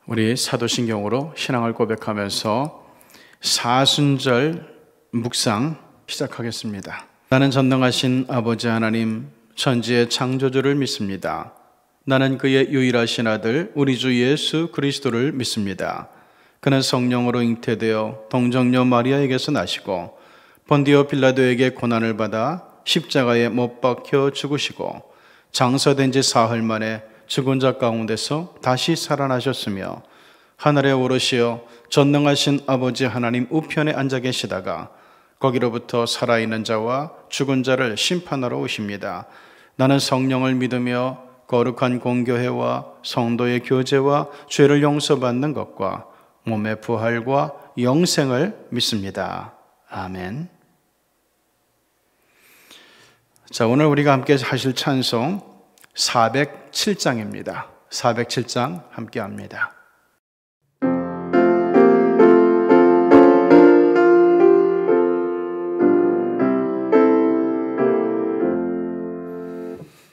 우리 사도신경으로 신앙을 고백하면서 사순절 묵상 시작하겠습니다. 나는 전능하신 아버지 하나님, 천지의 창조주를 믿습니다. 나는 그의 유일하신 아들 우리 주 예수 그리스도를 믿습니다. 그는 성령으로 잉태되어 동정녀 마리아에게서 나시고 본디오 빌라도에게 고난을 받아 십자가에 못 박혀 죽으시고 장사된 지 사흘 만에 죽은 자 가운데서 다시 살아나셨으며 하늘에 오르시어 전능하신 아버지 하나님 우편에 앉아 계시다가 거기로부터 살아있는 자와 죽은 자를 심판하러 오십니다. 나는 성령을 믿으며 거룩한 공교회와 성도의 교제와 죄를 용서받는 것과 몸의 부활과 영생을 믿습니다. 아멘. 자, 오늘 우리가 함께 하실 찬송 407장입니다. 407장 함께 합니다.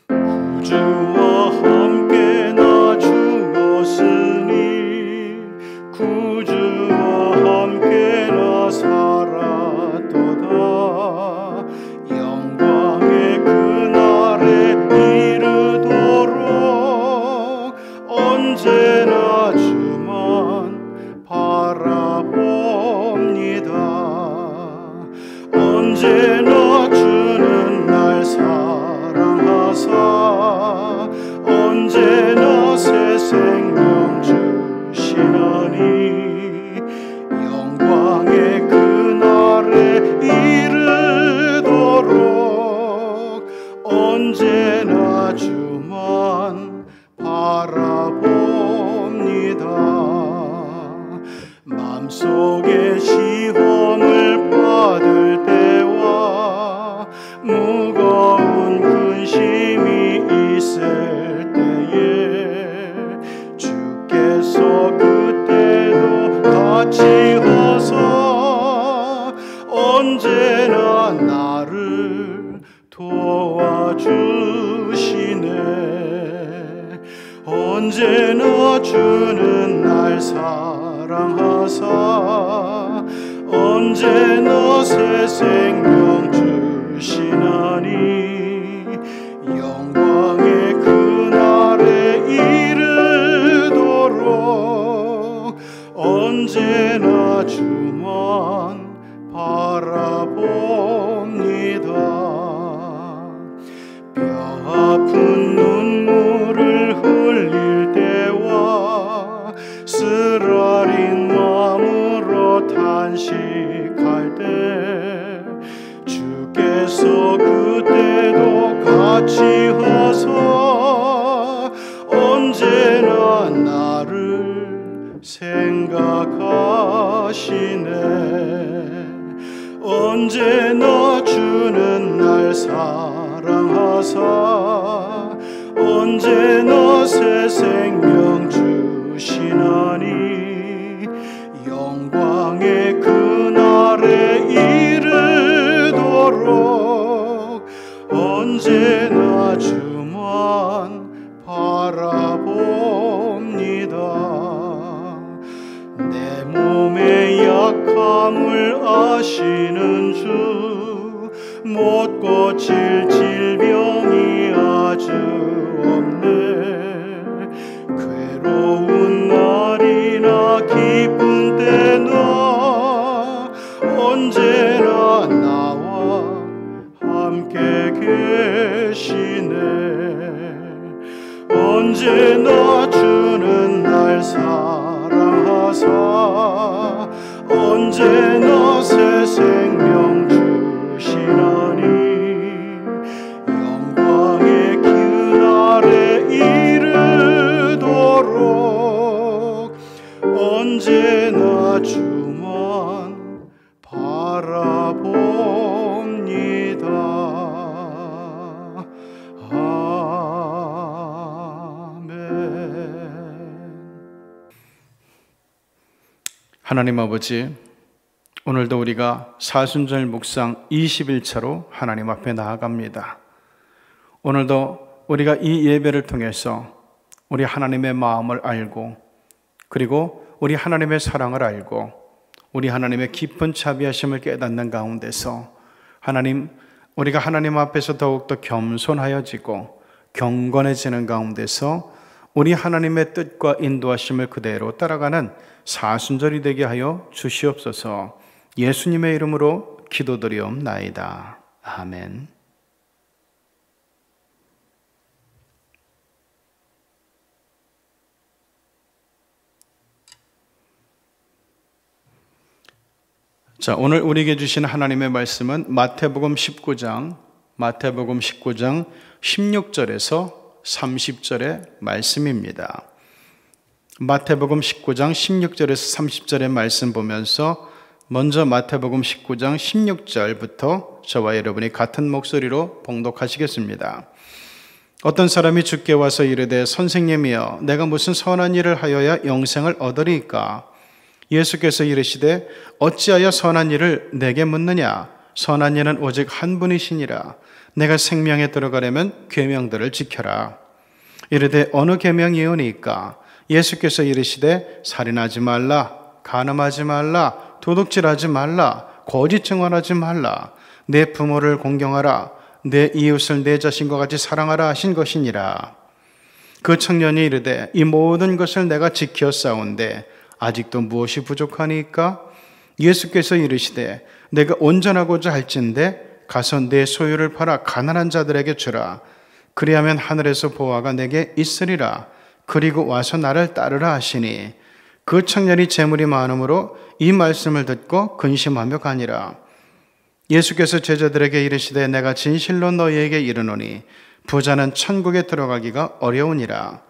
구주와 함께 나 죽었으니 구주와 함께 나 살았도다. 영광의 그날에 이르도록 언제나 주만 바라봅니다. 언제나 주는 날 사랑하사 언제나 새 생명 주시나니 영광의 그날에 이르도록 언제나 주만 바라봅니다. 마음속에 시험을 받을 때와 무거운 근심이 있을 때에 주께서 그때도 같이 와서 언제나 나를 도와주시네. 언제나 주는 날 사랑하사 언제나 새 생명 주시나니 영광의 그날에 이르도록 언제나 주만 바라봅니다. 뼈아픈 눈물을 흘릴 때와 쓰라린 마음으로 탄식할 때 주께서 그때도 같이 와서 언제나 나를 생각하시네. 언제나 주는 날 사랑하사 언제나 새 생명 주시나니 영광의 그날에 이르도록 언제나 주만 바라봅니다. 내 몸의 약함을 아시는 주 못 고칠 질병이 아주 없네. 괴로운 날이나 기쁜 때나 언제나 나와 함께 계시네. 언제나 주는 날 사랑하사 언제나 새 생명 주시나니 영광의 그날에 이르도록 언제나 주만 바라봅니다. 하나님 아버지, 오늘도 우리가 사순절 묵상 20일차로 하나님 앞에 나아갑니다. 오늘도 우리가 이 예배를 통해서 우리 하나님의 마음을 알고 그리고 우리 하나님의 사랑을 알고 우리 하나님의 깊은 자비하심을 깨닫는 가운데서 하나님, 우리가 하나님 앞에서 더욱더 겸손하여지고 경건해지는 가운데서 우리 하나님의 뜻과 인도하심을 그대로 따라가는 사순절이 되게 하여 주시옵소서. 예수님의 이름으로 기도드리옵나이다. 아멘. 자, 오늘 우리에게 주신 하나님의 말씀은 마태복음 19장 16절에서 30절의 말씀입니다. 마태복음 19장 16절에서 30절의 말씀 보면서 먼저 마태복음 19장 16절부터 저와 여러분이 같은 목소리로 봉독하시겠습니다. 어떤 사람이 주께 와서 이르되 선생님이여 내가 무슨 선한 일을 하여야 영생을 얻으리이까? 예수께서 이르시되 어찌하여 선한 일을 내게 묻느냐? 선한 이는 오직 한 분이시니라. 내가 생명에 들어가려면 계명들을 지켜라. 이르되 어느 계명이오니까? 예수께서 이르시되 살인하지 말라, 간음하지 말라, 도둑질하지 말라, 거짓 증언하지 말라, 내 부모를 공경하라, 내 이웃을 내 자신과 같이 사랑하라 하신 것이니라. 그 청년이 이르되 이 모든 것을 내가 지켰사온데 아직도 무엇이 부족하니까? 예수께서 이르시되 내가 온전하고자 할진대 가서 내 소유를 팔아 가난한 자들에게 주라. 그리하면 하늘에서 보화가 내게 있으리라. 그리고 와서 나를 따르라 하시니 그 청년이 재물이 많음으로 이 말씀을 듣고 근심하며 가니라. 예수께서 제자들에게 이르시되 내가 진실로 너희에게 이르노니 부자는 천국에 들어가기가 어려우니라.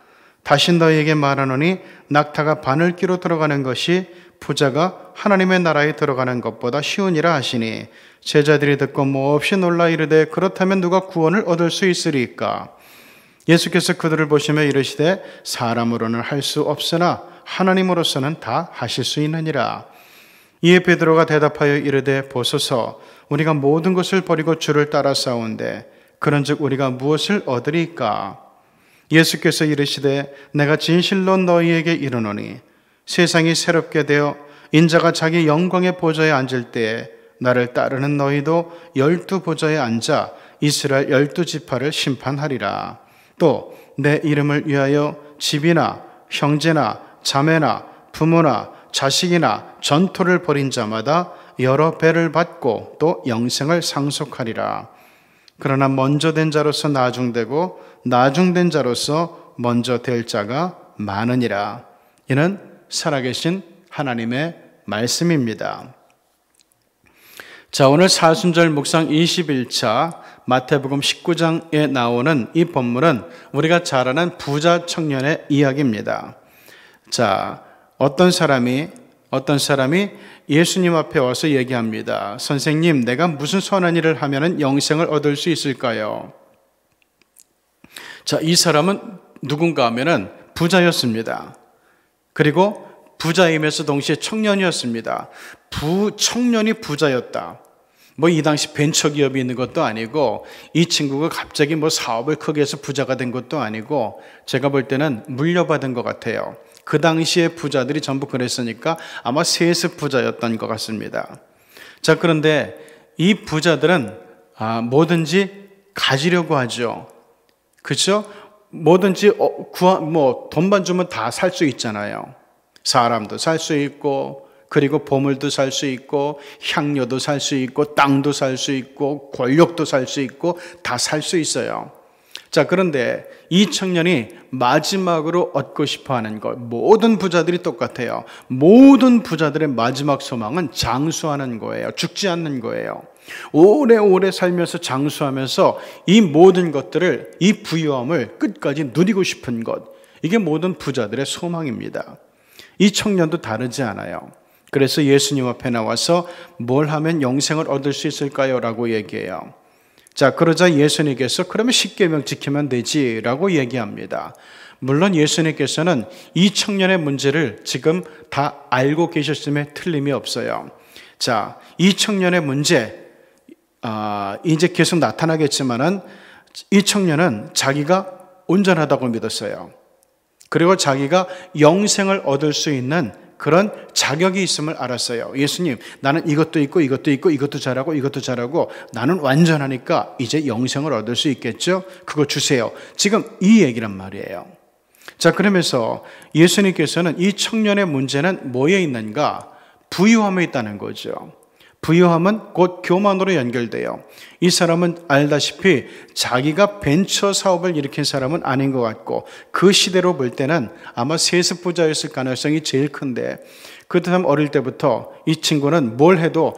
다시 너희에게 말하노니 낙타가 바늘귀로 들어가는 것이 부자가 하나님의 나라에 들어가는 것보다 쉬우니라 하시니 제자들이 듣고 몹시 놀라 이르되 그렇다면 누가 구원을 얻을 수 있으리까? 예수께서 그들을 보시며 이르시되 사람으로는 할 수 없으나 하나님으로서는 다 하실 수 있느니라. 이에 베드로가 대답하여 이르되 보소서 우리가 모든 것을 버리고 주를 따라 싸운데 그런즉 우리가 무엇을 얻으리까? 예수께서 이르시되 내가 진실로 너희에게 이르노니 세상이 새롭게 되어 인자가 자기 영광의 보좌에 앉을 때에 나를 따르는 너희도 12 보좌에 앉아 이스라엘 12지파를 심판하리라. 또 내 이름을 위하여 집이나 형제나 자매나 부모나 자식이나 전토를 벌인 자마다 여러 배를 받고 또 영생을 상속하리라. 그러나 먼저 된 자로서 나중되고 나중된 자로서 먼저 될 자가 많으니라. 이는 살아계신 하나님의 말씀입니다. 자, 오늘 사순절 묵상 21차 마태복음 19장에 나오는 이 본문은 우리가 잘 아는 부자 청년의 이야기입니다. 자, 어떤 사람이 예수님 앞에 와서 얘기합니다. 선생님, 내가 무슨 선한 일을 하면 영생을 얻을 수 있을까요? 자, 이 사람은 누군가 하면은 부자였습니다. 그리고 부자이면서 동시에 청년이었습니다. 청년이 부자였다. 이 당시 벤처기업이 있는 것도 아니고 이 친구가 갑자기 사업을 크게 해서 부자가 된 것도 아니고 제가 볼 때는 물려받은 것 같아요. 그 당시에 부자들이 전부 그랬으니까 아마 세습 부자였던 것 같습니다. 자, 그런데 이 부자들은 뭐든지 가지려고 하죠. 그렇죠? 뭐든지 돈만 주면 다 살 수 있잖아요. 사람도 살 수 있고 그리고 보물도 살 수 있고 향료도 살 수 있고 땅도 살 수 있고 권력도 살 수 있고 다 살 수 있어요. 자, 그런데 이 청년이 마지막으로 얻고 싶어하는 것, 모든 부자들이 똑같아요. 모든 부자들의 마지막 소망은 장수하는 거예요. 죽지 않는 거예요. 오래오래 살면서 장수하면서 이 모든 것들을, 이 부유함을 끝까지 누리고 싶은 것, 이게 모든 부자들의 소망입니다. 이 청년도 다르지 않아요. 그래서 예수님 앞에 나와서 뭘 하면 영생을 얻을 수 있을까요? 라고 얘기해요. 자, 그러자 예수님께서 그러면 10계명 지키면 되지 라고 얘기합니다. 물론 예수님께서는 이 청년의 문제를 지금 다 알고 계셨음에 틀림이 없어요. 자, 이 청년의 문제, 이제 계속 나타나겠지만은 이 청년은 자기가 온전하다고 믿었어요. 그리고 자기가 영생을 얻을 수 있는 그런 자격이 있음을 알았어요. 예수님, 나는 이것도 있고 이것도 있고 이것도 잘하고 이것도 잘하고 나는 완전하니까 이제 영생을 얻을 수 있겠죠? 그거 주세요. 지금 이 얘기란 말이에요. 자, 그러면서 예수님께서는 이 청년의 문제는 뭐에 있는가? 부유함에 있다는 거죠. 부유함은 곧 교만으로 연결돼요. 이 사람은 알다시피 자기가 벤처 사업을 일으킨 사람은 아닌 것 같고 그 시대로 볼 때는 아마 세습 부자였을 가능성이 제일 큰데 그렇다면 어릴 때부터 이 친구는 뭘 해도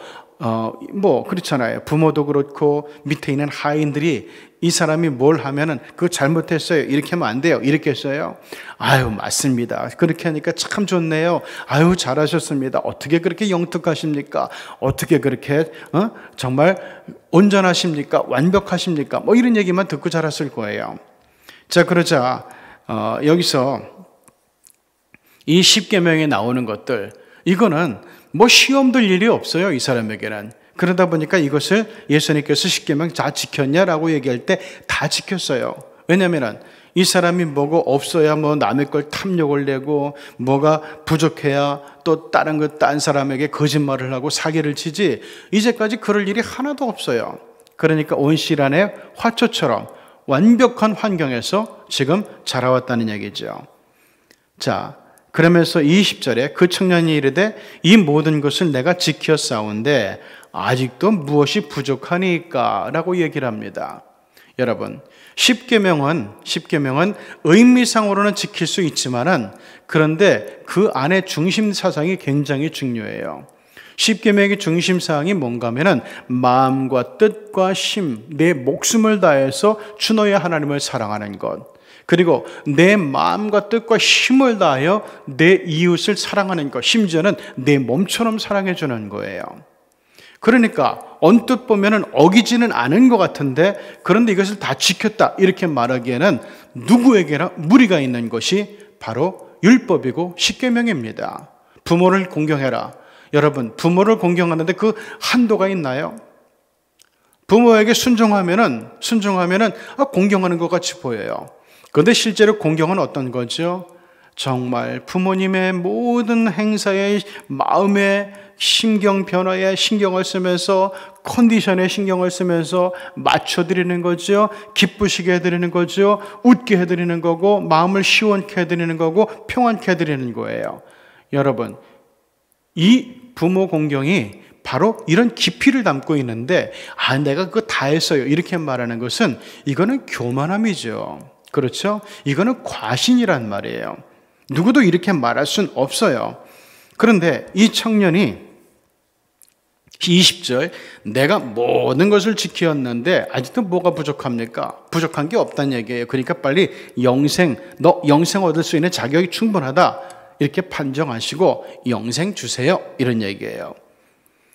그렇잖아요. 부모도 그렇고 밑에 있는 하인들이 이 사람이 뭘 하면은 그거 잘못했어요. 이렇게 하면 안 돼요. 이렇게 했어요. 아유, 맞습니다. 그렇게 하니까 참 좋네요. 아유, 잘하셨습니다. 어떻게 그렇게 영특하십니까? 어떻게 그렇게 정말 온전하십니까? 완벽하십니까? 뭐 이런 얘기만 듣고 자랐을 거예요. 자, 그러자 여기서 이 십계명에 나오는 것들, 이거는 뭐 시험 들 일이 없어요. 이 사람에게는. 그러다 보니까 이것을 예수님께서 십계명 다 지켰냐라고 얘기할 때 다 지켰어요. 왜냐하면 이 사람이 뭐가 없어야 뭐 남의 걸 탐욕을 내고 뭐가 부족해야 또 딴 사람에게 거짓말을 하고 사기를 치지 이제까지 그럴 일이 하나도 없어요. 그러니까 온실안의 화초처럼 완벽한 환경에서 지금 자라왔다는 얘기죠. 자, 그러면서 20절에 그 청년이 이르되 이 모든 것을 내가 지켰사온데 아직도 무엇이 부족하니까 라고 얘기를 합니다. 여러분, 십계명은 의미상으로는 지킬 수 있지만은 그런데 그 안에 중심 사상이 굉장히 중요해요. 십계명의 중심 사항이 뭔가 하면은 마음과 뜻과 심, 내 목숨을 다해서 주 너의 하나님을 사랑하는 것. 그리고 내 마음과 뜻과 힘을 다하여 내 이웃을 사랑하는 것. 심지어는 내 몸처럼 사랑해 주는 거예요. 그러니까 언뜻 보면은 어기지는 않은 것 같은데 그런데 이것을 다 지켰다 이렇게 말하기에는 누구에게나 무리가 있는 것이 바로 율법이고 십계명입니다. 부모를 공경해라. 여러분, 부모를 공경하는데 그 한도가 있나요? 부모에게 순종하면은 공경하는 것 같이 보여요. 그런데 실제로 공경은 어떤 거죠? 정말 부모님의 모든 행사에 마음의 심경 변화에 신경을 쓰면서 컨디션에 신경을 쓰면서 맞춰드리는 거죠. 기쁘시게 해드리는 거죠. 웃게 해드리는 거고 마음을 시원케 해드리는 거고 평안케 해드리는 거예요. 여러분, 이 부모 공경이 바로 이런 깊이를 담고 있는데 내가 그거 다 했어요 이렇게 말하는 것은 이거는 교만함이죠. 그렇죠? 이거는 과신이란 말이에요. 누구도 이렇게 말할 수는 없어요. 그런데 이 청년이 20절 내가 모든 것을 지켰는데 아직도 뭐가 부족합니까? 부족한 게 없다는 얘기예요. 그러니까 빨리 영생 얻을 수 있는 자격이 충분하다 이렇게 판정하시고 영생 주세요 이런 얘기예요.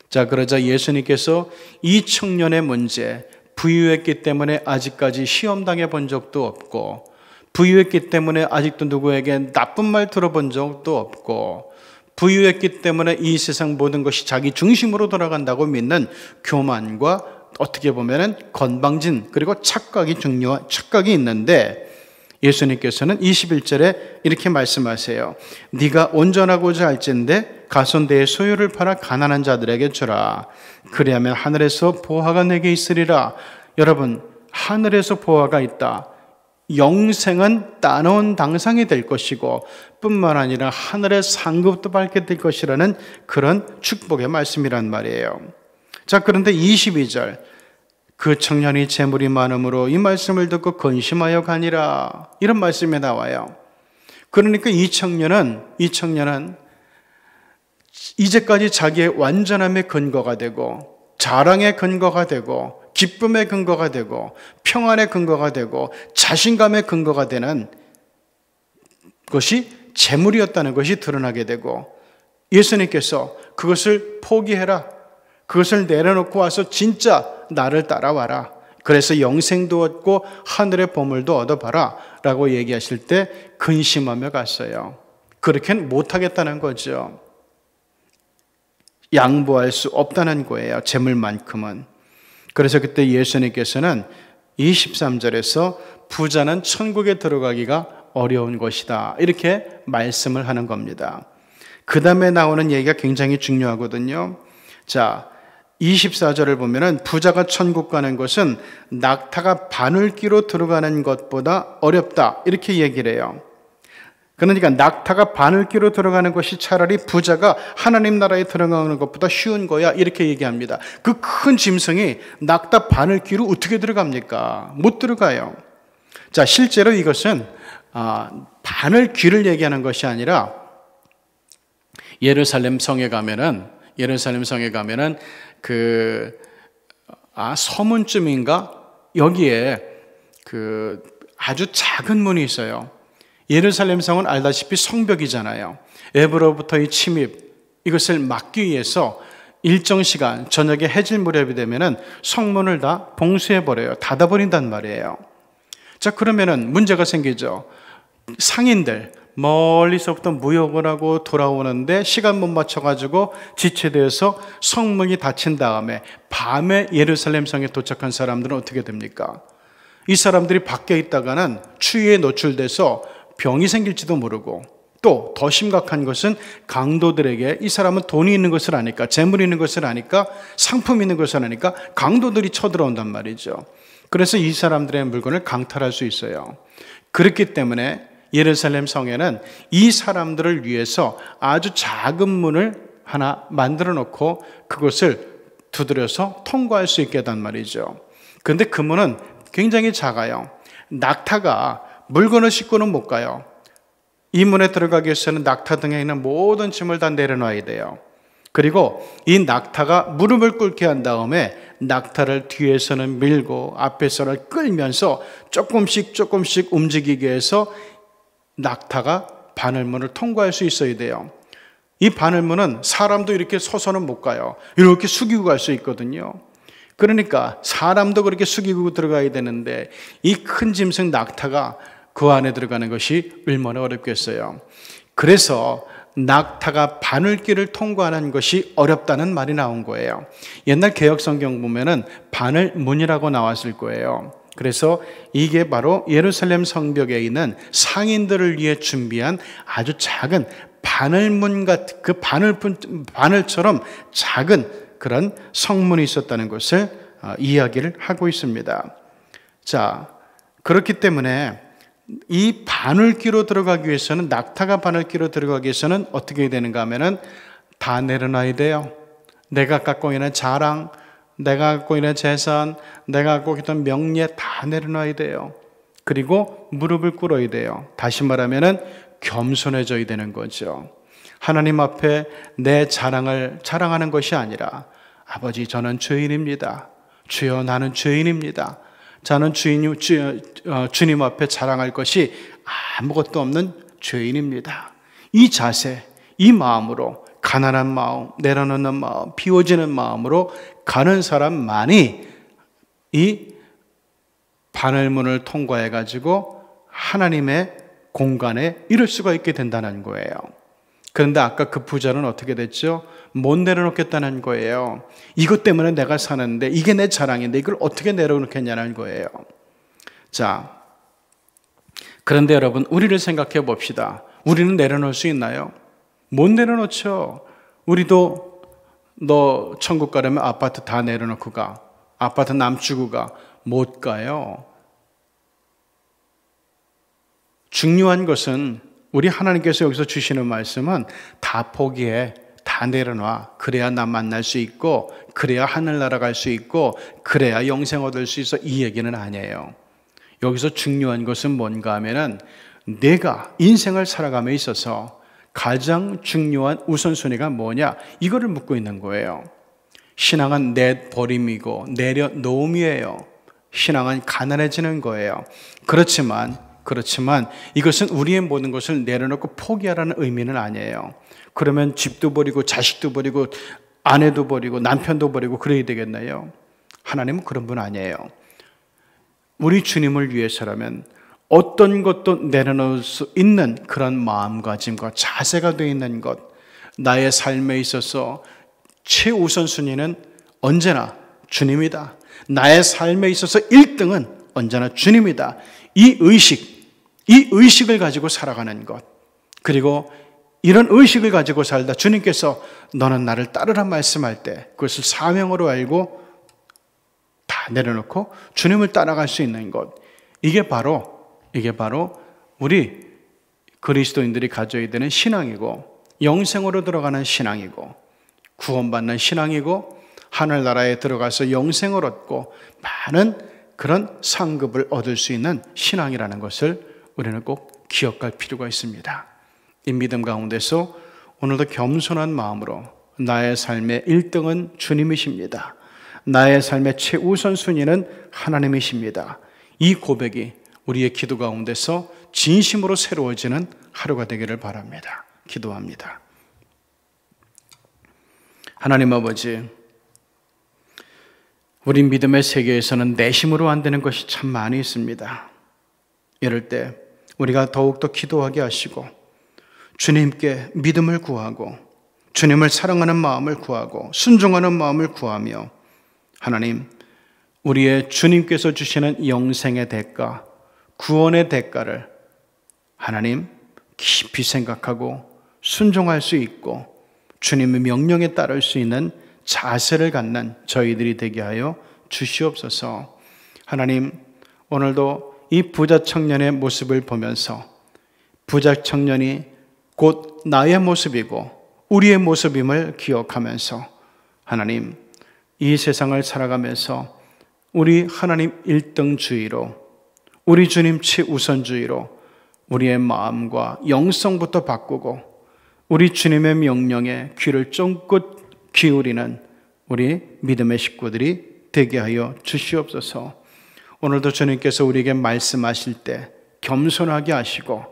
자, 그러자 예수님께서 이 청년의 문제, 부유했기 때문에 아직까지 시험당해 본 적도 없고 부유했기 때문에 아직도 누구에게 나쁜 말 들어본 적도 없고 부유했기 때문에 이 세상 모든 것이 자기 중심으로 돌아간다고 믿는 교만과 어떻게 보면 건방진 그리고 착각이 있는데 예수님께서는 21절에 이렇게 말씀하세요. 네가 온전하고자 할진대 가서 내 소유를 팔아 가난한 자들에게 주라. 그리하면 하늘에서 보화가 내게 있으리라. 여러분, 하늘에서 보화가 있다. 영생은 따놓은 당상이 될 것이고 뿐만 아니라 하늘의 상급도 받게 될 것이라는 그런 축복의 말씀이란 말이에요. 자, 그런데 22절 그 청년이 재물이 많음으로 이 말씀을 듣고 근심하여 가니라 이런 말씀이 나와요. 그러니까 이 청년은 이제까지 자기의 완전함의 근거가 되고 자랑의 근거가 되고 기쁨의 근거가 되고 평안의 근거가 되고 자신감의 근거가 되는 것이 재물이었다는 것이 드러나게 되고 예수님께서 그것을 포기해라. 그것을 내려놓고 와서 진짜 나를 따라와라. 그래서 영생도 얻고 하늘의 보물도 얻어봐라 라고 얘기하실 때 근심하며 갔어요. 그렇게는 못하겠다는 거죠. 양보할 수 없다는 거예요. 재물만큼은. 그래서 그때 예수님께서는 23절에서 부자는 천국에 들어가기가 어려운 것이다. 이렇게 말씀을 하는 겁니다. 그 다음에 나오는 얘기가 굉장히 중요하거든요. 자, 24절을 보면은 부자가 천국 가는 것은 낙타가 바늘귀로 들어가는 것보다 어렵다. 이렇게 얘기를 해요. 그러니까 낙타가 바늘귀로 들어가는 것이 차라리 부자가 하나님 나라에 들어가는 것보다 쉬운 거야. 이렇게 얘기합니다. 그 큰 짐승이 낙타 바늘귀로 어떻게 들어갑니까? 못 들어가요. 자, 실제로 이것은 바늘귀를 얘기하는 것이 아니라 예루살렘 성에 가면은 서문쯤인가 여기에 아주 작은 문이 있어요. 예루살렘 성은 알다시피 성벽이잖아요. 외부로부터의 침입, 이것을 막기 위해서 일정 시간, 저녁에 해질 무렵이 되면은 성문을 다 봉쇄해버려요. 닫아버린단 말이에요. 자, 그러면은 문제가 생기죠. 상인들, 멀리서부터 무역을 하고 돌아오는데 시간 못 맞춰가지고 지체되어서 성문이 닫힌 다음에 밤에 예루살렘 성에 도착한 사람들은 어떻게 됩니까? 이 사람들이 밖에 있다가는 추위에 노출돼서 병이 생길지도 모르고, 또 더 심각한 것은 강도들에게, 이 사람은 돈이 있는 것을 아니까, 재물이 있는 것을 아니까, 상품이 있는 것을 아니까 강도들이 쳐들어온단 말이죠. 그래서 이 사람들의 물건을 강탈할 수 있어요. 그렇기 때문에 예루살렘 성에는 이 사람들을 위해서 아주 작은 문을 하나 만들어 놓고 그것을 두드려서 통과할 수 있게 하단 말이죠. 그런데 그 문은 굉장히 작아요. 낙타가 물건을 싣고는 못 가요. 이 문에 들어가기 위해서는 낙타 등에 있는 모든 짐을 다 내려놔야 돼요. 그리고 이 낙타가 무릎을 꿇게 한 다음에 낙타를 뒤에서는 밀고 앞에서는 끌면서 조금씩 움직이게 해서 낙타가 바늘문을 통과할 수 있어야 돼요. 이 바늘문은 사람도 이렇게 서서는 못 가요. 이렇게 숙이고 갈 수 있거든요. 그러니까 사람도 그렇게 숙이고 들어가야 되는데 이 큰 짐승 낙타가 그 안에 들어가는 것이 얼마나 어렵겠어요. 그래서 낙타가 바늘길을 통과하는 것이 어렵다는 말이 나온 거예요. 옛날 개역성경 보면은 바늘문이라고 나왔을 거예요. 그래서 이게 바로 예루살렘 성벽에 있는 상인들을 위해 준비한 아주 작은 바늘문 같은, 그 바늘처럼 작은 그런 성문이 있었다는 것을 이야기를 하고 있습니다. 자, 그렇기 때문에 이 바늘귀로 들어가기 위해서는, 낙타가 바늘귀로 들어가기 위해서는 어떻게 되는가 하면은 다 내려놔야 돼요. 내가 갖고 있는 자랑, 내가 갖고 있는 재산, 내가 갖고 있던 명예 다 내려놔야 돼요. 그리고 무릎을 꿇어야 돼요. 다시 말하면은 겸손해져야 되는 거죠. 하나님 앞에 내 자랑을 자랑하는 것이 아니라, 아버지, 저는 죄인입니다. 주여, 나는 죄인입니다. 저는 주님 앞에 자랑할 것이 아무것도 없는 죄인입니다. 이 자세, 이 마음으로, 가난한 마음, 내려놓는 마음, 비워지는 마음으로 가는 사람만이 이 바늘문을 통과해 가지고 하나님의 공간에 이를 수가 있게 된다는 거예요. 그런데 아까 그 부자는 어떻게 됐죠? 못 내려놓겠다는 거예요. 이것 때문에 내가 사는데, 이게 내 자랑인데 이걸 어떻게 내려놓겠냐는 거예요. 자, 그런데 여러분, 우리를 생각해 봅시다. 우리는 내려놓을 수 있나요? 못 내려놓죠. 우리도 너 천국 가려면 아파트 다 내려놓고 가, 아파트 남주고 가, 못 가요. 중요한 것은, 우리 하나님께서 여기서 주시는 말씀은 다 포기해, 다 내려놔. 그래야 나 만날 수 있고, 그래야 하늘나라 갈 수 있고, 그래야 영생 얻을 수 있어. 이 얘기는 아니에요. 여기서 중요한 것은 뭔가 하면은 내가 인생을 살아감에 있어서 가장 중요한 우선순위가 뭐냐, 이거를 묻고 있는 거예요. 신앙은 내버림이고 내려놓음이에요. 신앙은 가난해지는 거예요. 그렇지만 이것은 우리의 모든 것을 내려놓고 포기하라는 의미는 아니에요. 그러면 집도 버리고 자식도 버리고 아내도 버리고 남편도 버리고 그래야 되겠나요? 하나님은 그런 분 아니에요. 우리 주님을 위해서라면 어떤 것도 내려놓을 수 있는 그런 마음가짐과 자세가 되어 있는 것, 나의 삶에 있어서 최우선순위는 언제나 주님이다. 나의 삶에 있어서 1등은 언제나 주님이다. 이 의식, 이 의식을 가지고 살아가는 것, 그리고 이런 의식을 가지고 살다 주님께서 너는 나를 따르라 말씀할 때 그것을 사명으로 알고 다 내려놓고 주님을 따라갈 수 있는 것, 이게 바로 우리 그리스도인들이 가져야 되는 신앙이고, 영생으로 들어가는 신앙이고, 구원받는 신앙이고, 하늘나라에 들어가서 영생을 얻고 많은 그런 상급을 얻을 수 있는 신앙이라는 것을 우리는 꼭 기억할 필요가 있습니다. 이 믿음 가운데서 오늘도 겸손한 마음으로 나의 삶의 1등은 주님이십니다. 나의 삶의 최우선 순위는 하나님이십니다. 이 고백이 우리의 기도 가운데서 진심으로 새로워지는 하루가 되기를 바랍니다. 기도합니다. 하나님 아버지, 우리 믿음의 세계에서는 내심으로 안 되는 것이 참 많이 있습니다. 이럴 때 우리가 더욱더 기도하게 하시고 주님께 믿음을 구하고 주님을 사랑하는 마음을 구하고 순종하는 마음을 구하며, 하나님, 우리의 주님께서 주시는 영생의 대가, 구원의 대가를 하나님 깊이 생각하고 순종할 수 있고 주님의 명령에 따를 수 있는 자세를 갖는 저희들이 되게 하여 주시옵소서. 하나님, 오늘도 이 부자 청년의 모습을 보면서 부자 청년이 곧 나의 모습이고 우리의 모습임을 기억하면서 하나님, 이 세상을 살아가면서 우리 하나님 1등주의로, 우리 주님 최우선주의로 우리의 마음과 영성부터 바꾸고 우리 주님의 명령에 귀를 쫑긋 기울이는 우리 믿음의 식구들이 되게 하여 주시옵소서. 오늘도 주님께서 우리에게 말씀하실 때 겸손하게 하시고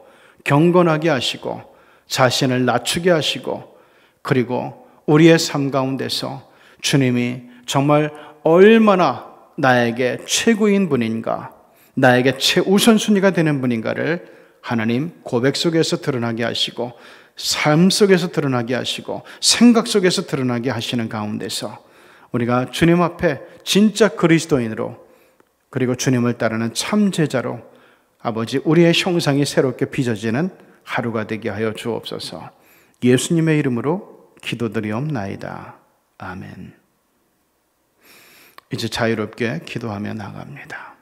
경건하게 하시고 자신을 낮추게 하시고, 그리고 우리의 삶 가운데서 주님이 정말 얼마나 나에게 최고인 분인가, 나에게 최우선순위가 되는 분인가를 하나님 고백 속에서 드러나게 하시고 삶 속에서 드러나게 하시고 생각 속에서 드러나게 하시는 가운데서 우리가 주님 앞에 진짜 그리스도인으로, 그리고 주님을 따르는 참 제자로 아버지 우리의 형상이 새롭게 빚어지는 하루가 되게 하여 주옵소서. 예수님의 이름으로 기도드리옵나이다. 아멘. 이제 자유롭게 기도하며 나갑니다.